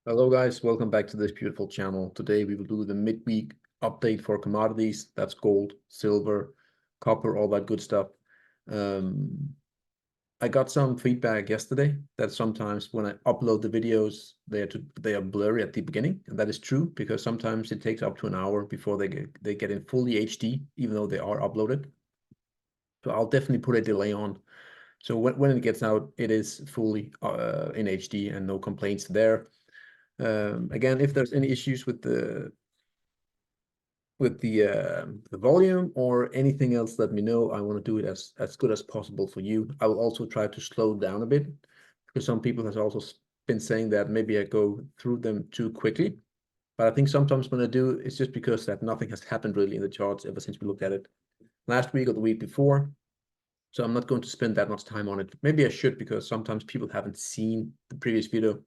Hello guys, welcome back to this beautiful channel. Today we will do the midweek update for commodities. That's gold, silver, copper, all that good stuff. Um, I got some feedback yesterday that sometimes when I upload the videos, they are blurry at the beginning, and that is true because sometimes it takes up to an hour before they get in fully HD, even though they are uploaded. So I'll definitely put a delay on. So when it gets out, it is fully in HD and no complaints there. Again, if there's any issues with the volume or anything else, let me know. I want to do it as good as possible for you. I will also try to slow down a bit because some people has also been saying that maybe I go through them too quickly. But I think sometimes when I do, it's just because that nothing has happened really in the charts ever since we looked at it last week or the week before. So I'm not going to spend that much time on it. Maybe I should because sometimes people haven't seen the previous video.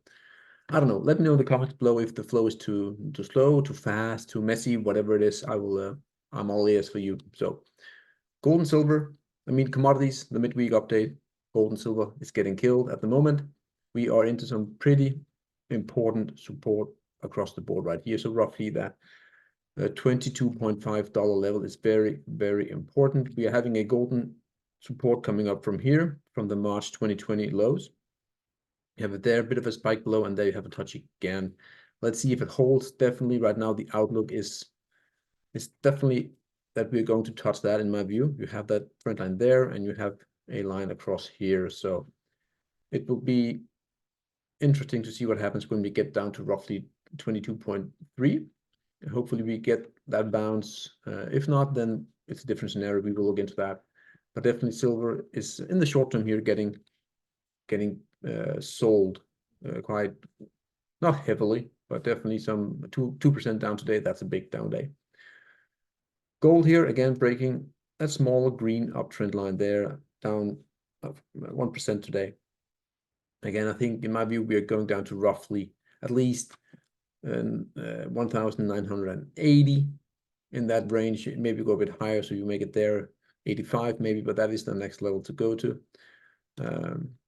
I don't know. Let me know in the comments below if the flow is too slow, too fast, too messy, whatever it is. I'm all ears for you. So gold and silver, commodities, the midweek update, gold and silver is getting killed at the moment. We are into some pretty important support across the board right here. So roughly that $22.5 level is very, very important. We are having a golden support coming up from here, from the March 2020 lows. You have it there, a bit of a spike below, and there you have a touch again. Let's see if it holds. Definitely right now, the outlook is definitely that we're going to touch that in my view. You have that trend line there, and you have a line across here. So it will be interesting to see what happens when we get down to roughly 22.3. Hopefully we get that bounce. If not, then it's a different scenario. We will look into that. But definitely silver is in the short term here getting sold quite, not heavily, but definitely some 2% down today. That's a big down day. Gold here again breaking a small green uptrend line there, down 1% today. Again, I think in my view we are going down to roughly at least 1,980 in that range. Maybe go a bit higher, so you make it there 85 maybe, but that is the next level to go to.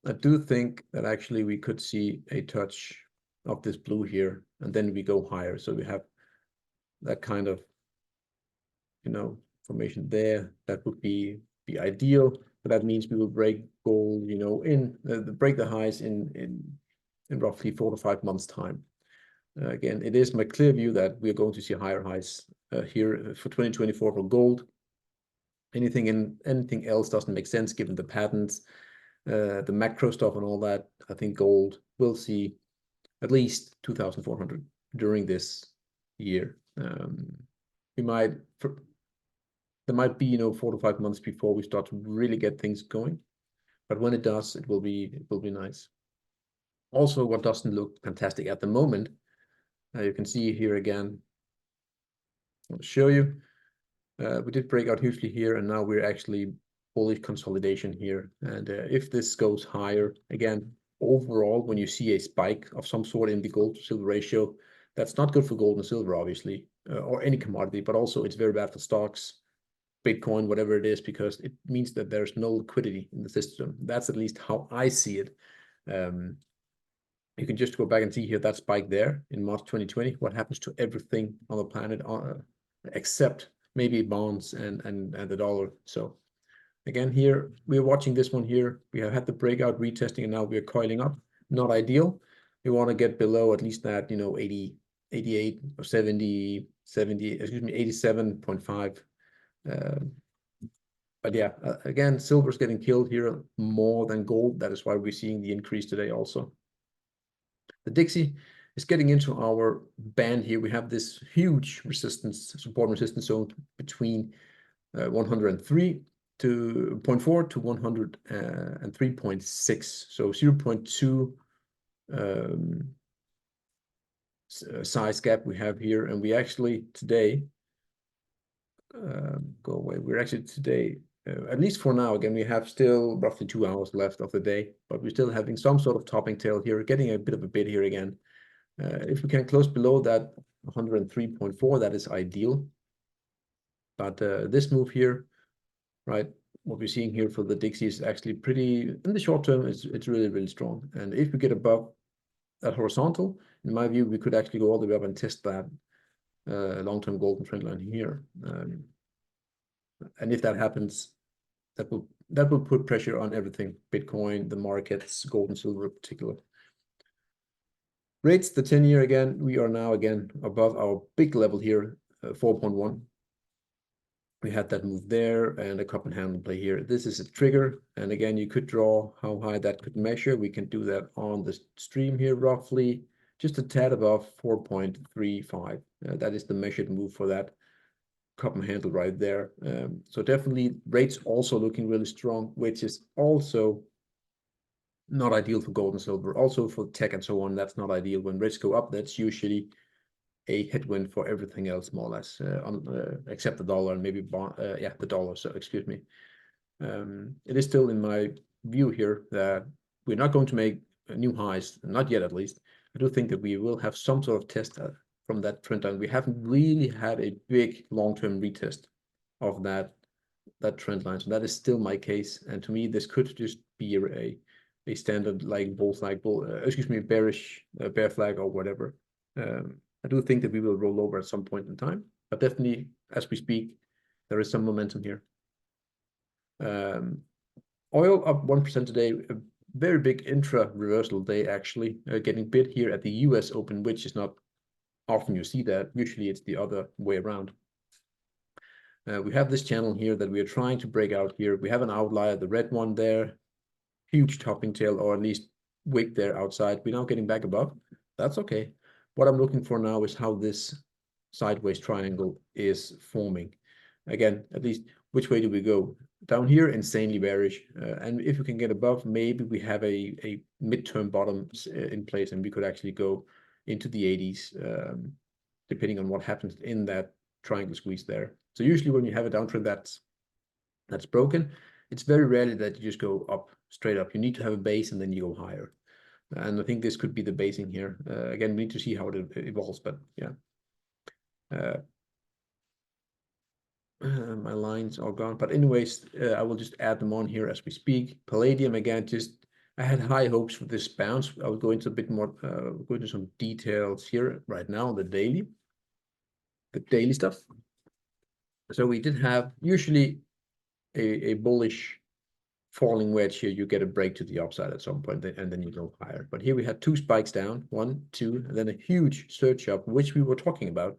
I do think that actually we could see a touch of this blue here, and then we go higher. So we have that kind of, formation there. That would be ideal, but that means we will break gold, break the highs in roughly 4 to 5 months time. Again, it is my clear view that we're going to see higher highs here for 2024 for gold. Anything else doesn't make sense given the patterns, the macro stuff and all that. I think gold will see at least 2,400 during this year. There might be 4 to 5 months before we start to really get things going, but when it does, it will be nice. Also, what doesn't look fantastic at the moment, you can see here again. I'll show you. We did break out hugely here, and now we're actually bullish consolidation here. And if this goes higher, again, overall, when you see a spike of some sort in the gold to silver ratio, that's not good for gold and silver, obviously, or any commodity, but also it's very bad for stocks, Bitcoin, whatever it is, because it means that there's no liquidity in the system. That's at least how I see it. You can just go back and see here that spike there in March 2020. What happens to everything on the planet except maybe bonds and the dollar. So again, here we're watching this one here. We have had the breakout retesting, and now we're coiling up. Not ideal. We want to get below at least that 80, 88 or 70, excuse me, 87.5. But yeah, again, silver's getting killed here more than gold. That is why we're seeing the increase today also. The Dixie is getting into our band here. We have this huge support and resistance zone between 103 to 0.4 to 103.6. So 0.2 size gap we have here. And we actually today, go away. We're actually today, at least for now, again, we have still roughly 2 hours left of the day, but we're still having some sort of topping tail here, getting a bit of a bid here again. If we can close below that 103.4, that is ideal. But this move here, right, what we're seeing here for the Dixie is actually pretty, in the short term, it's really, really strong. And if we get above horizontal, in my view, we could actually go all the way up and test that long-term golden trend line here. And if that happens, that will put pressure on everything: Bitcoin, the markets, gold and silver in particular. Rates, the 10-year again, we are now again above our big level here, 4.1. We had that move there and a cup and handle play here. This is a trigger, and again, you could draw how high that could measure. We can do that on the stream here, roughly just a tad above 4.35. That is the measured move for that cup and handle right there. So definitely rates also looking really strong, which is also not ideal for gold and silver. Also for tech and so on, that's not ideal. When rates go up, that's usually a headwind for everything else, more or less, except the dollar and maybe the dollar. So excuse me. It is still in my view here that we're not going to make new highs, not yet at least. I do think that we will have some sort of test from that trend line. We haven't really had a big long-term retest of that trend line, so that is still my case. And to me, this could just be a standard like bull flag, bearish bear flag or whatever. I do think that we will roll over at some point in time, but definitely as we speak, there is some momentum here. Oil up 1% today, a very big intra reversal day actually, getting bid here at the US Open, which is not often you see that. Usually it's the other way around. We have this channel here that we are trying to break out here. We have an outlier, the red one there, huge topping tail, or at least wick there outside. We're now getting back above. That's okay. What I'm looking for now is how this sideways triangle is forming. Again, at least which way do we go? Down here, insanely bearish. And if we can get above, maybe we have a midterm bottom in place and we could actually go into the 80s, depending on what happens in that triangle squeeze there. So usually when you have a downtrend that's broken, it's very rarely that you just go up, straight up. You need to have a base and then you go higher. And I think this could be the basing here. Again, we need to see how it evolves, but yeah. My lines are gone, but anyways, I will just add them on here as we speak. Palladium, again, I had high hopes for this bounce. I will go into a bit more, go into some details here right now, the daily stuff. So we did have usually a bullish falling wedge here. You get a break to the upside at some point, and then you go higher. But here we had two spikes down, 1, 2, and then a huge surge up, which we were talking about.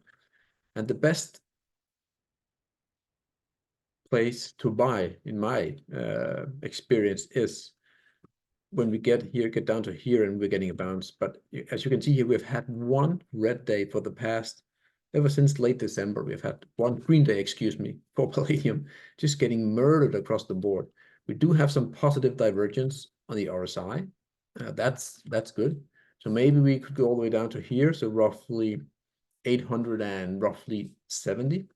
And the best place to buy, in my experience, is when we get down to here and we're getting a bounce. But as you can see here, we've had one red day for the past, ever since late December. We've had one green day, excuse me, for Palladium, just getting murdered across the board. We do have some positive divergence on the RSI. That's good. So maybe we could go all the way down to here, so roughly 800 and roughly 70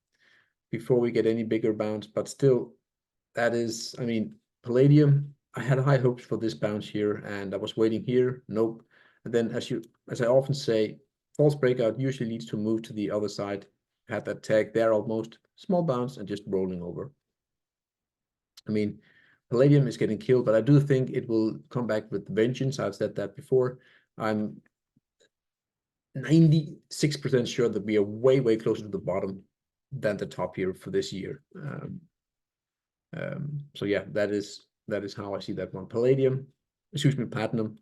before we get any bigger bounce. But still, that is, I mean, Palladium, I had high hopes for this bounce here, and I was waiting here. Nope. And then as I often say, false breakout usually leads to a move to the other side. Had that tag there almost, small bounce and just rolling over. I mean, Palladium is getting killed, but I do think it will come back with vengeance. I've said that before. I'm 96% sure that we are way, way closer to the bottom than the top here for this year. So yeah, that is how I see that one. Platinum,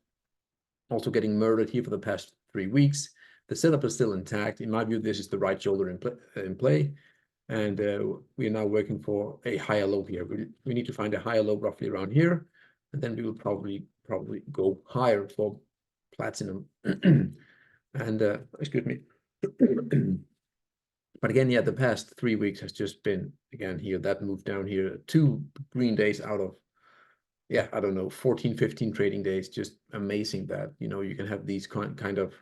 also getting murdered here for the past 3 weeks. The setup is still intact. In my view, this is the right shoulder in play. And we are now working for a higher low here. We need to find a higher low roughly around here, and then we will probably go higher for platinum. And excuse me. But again, yeah, the past 3 weeks has just been, again, here, that move down here, 2 green days out of, yeah, I don't know, 14, 15 trading days. Just amazing that, you know, you can have these kind of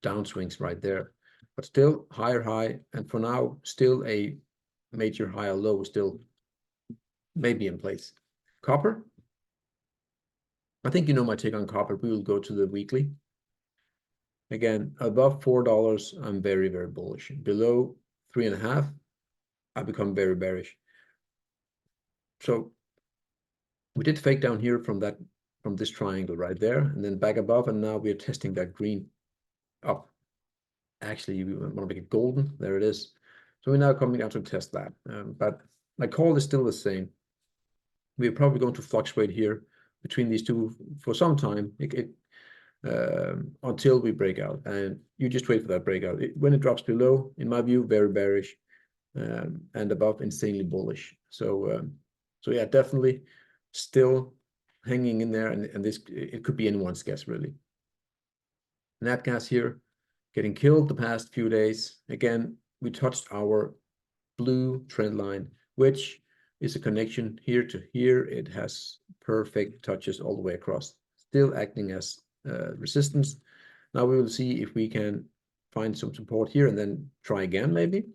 downswings right there. But still higher high, and for now, still a major higher low, still maybe in place. Copper. I think you know my take on copper. We will go to the weekly. Again, above $4, I'm very, very bullish. Below 3.5, I become very bearish. So we did fake down here from from this triangle right there, and then back above, and now we're testing that green up. Actually, we want to make it golden. There it is. So we're now coming down to test that. But my call is still the same. We're probably going to fluctuate here between these two for some time until we break out. And you just wait for that breakout. When it drops below, in my view, very bearish, and above, insanely bullish. So yeah, definitely still hanging in there, and this, it could be anyone's guess, really. Nat gas here, getting killed the past few days. Again, we touched our blue trend line, which is a connection here to here. It has perfect touches all the way across, still acting as resistance. Now we will see if we can find some support here and then try again, maybe.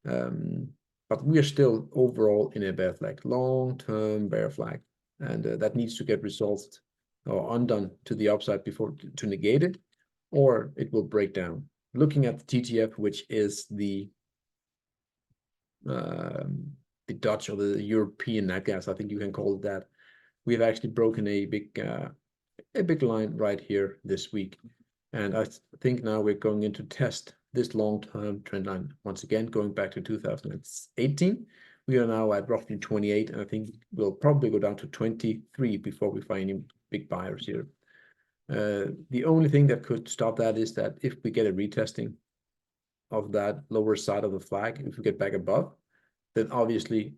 But we are still overall in a bear flag, long-term bear flag, and that needs to get resolved or undone to the upside before to negate it, or it will break down. Looking at the TTF, which is the Dutch or the European nat gas, I think you can call it that. We have actually broken a big line right here this week, and I think now we're going into test this long-term trend line once again, going back to 2018. We are now at roughly 28, and I think we'll probably go down to 23 before we find any big buyers here. The only thing that could stop that is that if we get a retesting of that lower side of the flag, if we get back above, then obviously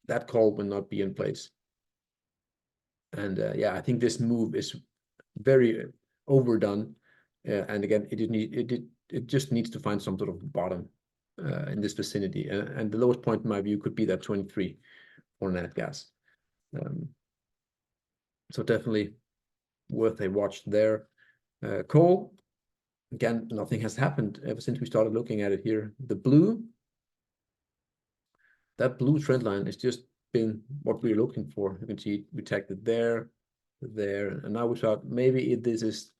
that call will not be in place. And yeah, I think this move is very overdone. And again, it just needs to find some sort of bottom in this vicinity. And the lowest point in my view could be that 23 for nat gas. So definitely worth a watch there. Coal, again, nothing has happened ever since we started looking at it here. That blue trend line has just been what we're looking for. You can see we tagged it there, and now we thought maybe this is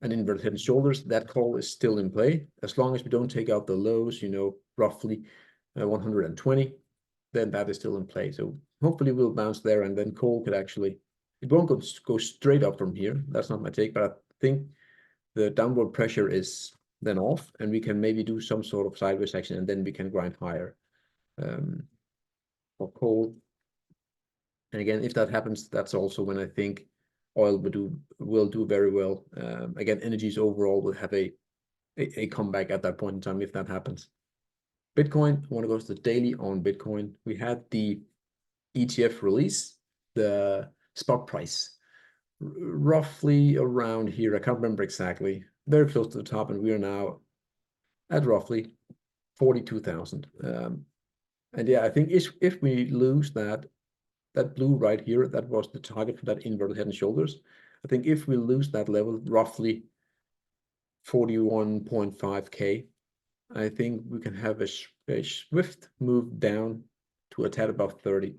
an inverted head and shoulders. That call is still in play. As long as we don't take out the lows, roughly 120, then that is still in play. So hopefully we'll bounce there, and then coal could actually, it won't go straight up from here. That's not my take, but I think the downward pressure is then off, and we can maybe do some sort of sideways action, and then we can grind higher for coal. And again, if that happens, that's also when I think oil will do very well. Again, energies overall will have a comeback at that point in time if that happens. Bitcoin, I want to go to the daily on Bitcoin. We had the ETF release, the spot price, roughly around here. I can't remember exactly. Very close to the top, and we are now at roughly 42,000. And yeah, I think if we lose that blue right here, that was the target for that inverted head and shoulders. I think if we lose that level, roughly 41.5K, I think we can have a swift move down to a tad above 30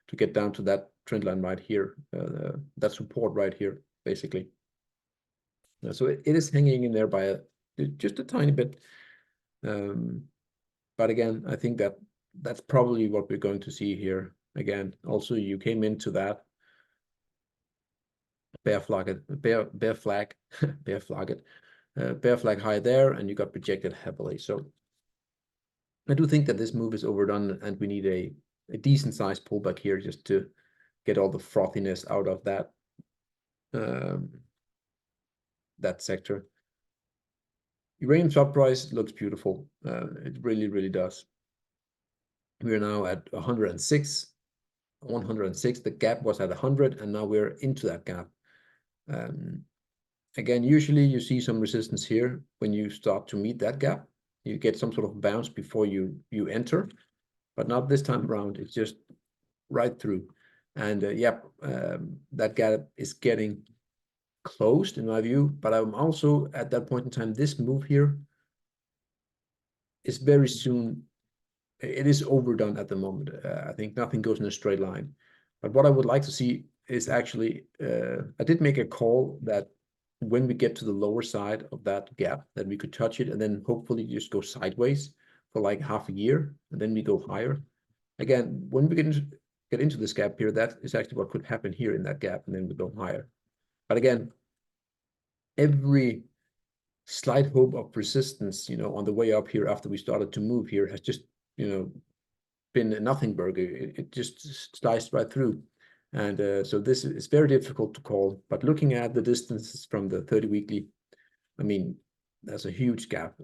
to get down to that trend line right here, that support right here, basically. So it is hanging in there by just a tiny bit. But again, I think that's probably what we're going to see here. Again, also you came into that bear flag high there, and you got rejected heavily. So I do think that this move is overdone, and we need a decent sized pullback here just to get all the frothiness out of that that sector. Uranium spot price looks beautiful. It really does. We are now at 106. The gap was at 100, and now we're into that gap. Again, usually you see some resistance here when you start to meet that gap. You get some sort of bounce before you enter, but not this time around. It's just right through. And that gap is getting closed in my view, but I'm also at that point in time, this move here is very soon, it is overdone at the moment. I think nothing goes in a straight line, but what I would like to see is actually, I did make a call that when we get to the lower side of that gap, that we could touch it and then hopefully just go sideways for like half a year, and then we go higher. Again, when we get into, get into this gap here, that is actually what could happen here in that gap, and then we go higher. But again, every slight hope of resistance, on the way up here after we started to move here has just, been a nothing burger. It just sliced right through. And so this is very difficult to call. But looking at the distances from the 30 weekly, I mean, there's a huge gap.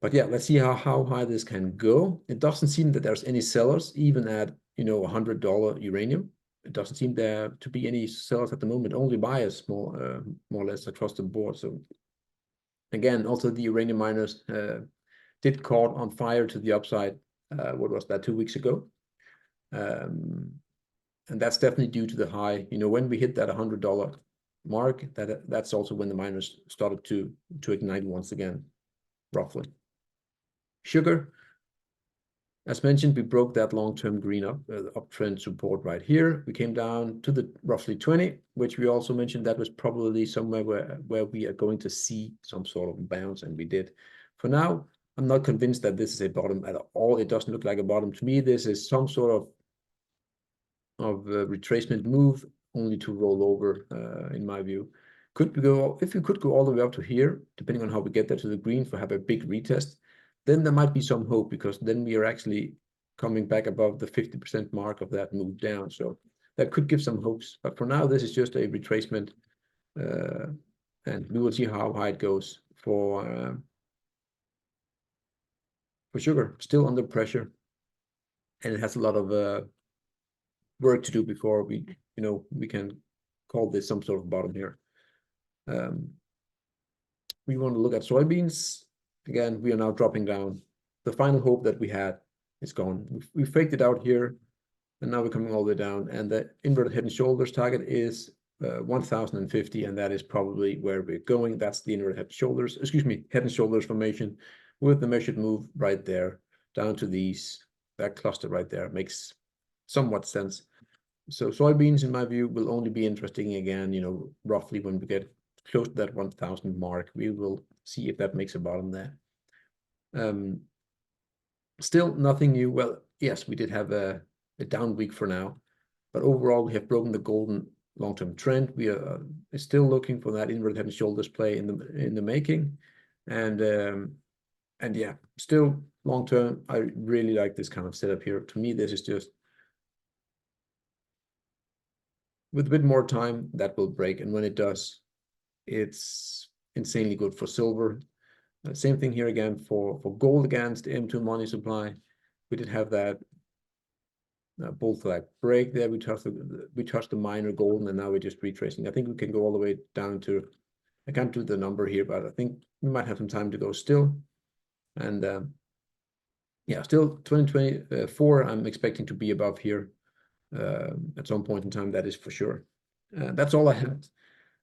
But yeah, let's see how high this can go. It doesn't seem that there's any sellers, even at $100 uranium. It doesn't seem there to be any sellers at the moment, only buyers more or less across the board. So again, also the uranium miners did caught on fire to the upside. What was that, 2 weeks ago? And that's definitely due to the high. When we hit that $100 mark, that's also when the miners started to ignite once again, roughly. Sugar, as mentioned, we broke that long-term green uptrend support right here. We came down to the roughly 20, which we also mentioned that was probably somewhere where we are going to see some sort of bounce, and we did. For now, I'm not convinced that this is a bottom at all. It doesn't look like a bottom to me. This is some sort of retracement move, only to roll over, in my view. If we could go all the way up to here, depending on how we get there to the green, for have a big retest, then there might be some hope, because then we are actually coming back above the 50% mark of that move down. So that could give some hopes. But for now, this is just a retracement, and we will see how high it goes for sugar. Still under pressure, and it has a lot of work to do before we can call this some sort of bottom here. We want to look at soybeans. Again, we are now dropping down. The final hope that we had is gone. We faked it out here, and now we're coming all the way down. And the inverted head and shoulders target is 1050, and that is probably where we're going. That's the inverted head and shoulders, head and shoulders formation with the measured move right there down to that cluster right there. Makes somewhat sense. So soybeans, in my view, will only be interesting again, roughly when we get close to that 1000 mark. We will see if that makes a bottom there. Still nothing new. Well, yes, we did have a down week for now, but overall we have broken the golden long-term trend. We are still looking for that inverted head and shoulders play in the making, and yeah, still long-term. I really like this kind of setup here. To me, this is just, with a bit more time, that will break, and when it does, it's insanely good for silver. Same thing here again for gold against M2 money supply. We did have that bull flag break there. We touched the minor golden, and now we're just retracing. I think we can go all the way down to, I can't do the number here, but I think we might have some time to go still. And yeah, still 2024, I'm expecting to be above here at some point in time. That is for sure. That's all I had.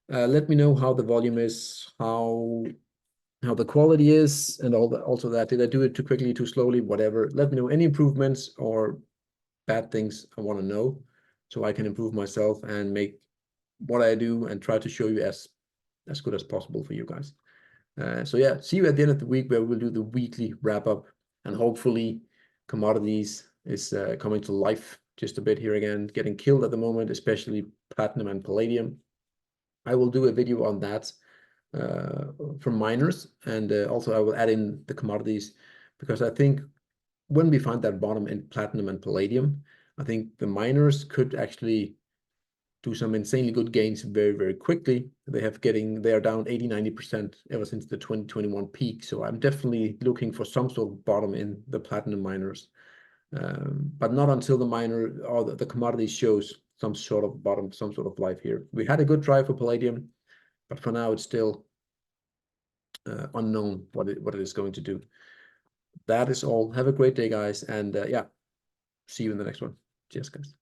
Let me know how the volume is, how the quality is, and also that. Did I do it too quickly, too slowly, whatever? Let me know any improvements or bad things. I want to know, so I can improve myself and make what I do and try to show you as good as possible for you guys. So yeah, see you at the end of the week, where we'll do the weekly wrap up, and hopefully commodities is coming to life just a bit here again, getting killed at the moment, especially platinum and palladium. I will do a video on that from miners, and also I will add in the commodities, because I think when we find that bottom in platinum and palladium, I think the miners could actually do some insanely good gains very, very quickly. They are down 80-90% ever since the 2021 peak. So I'm definitely looking for some sort of bottom in the platinum miners, but not until the miner or the commodity shows some sort of bottom, some sort of life here. We had a good drive for palladium, but for now it's still unknown what it is going to do. That is all. Have a great day, guys, and yeah, see you in the next one. Cheers, guys.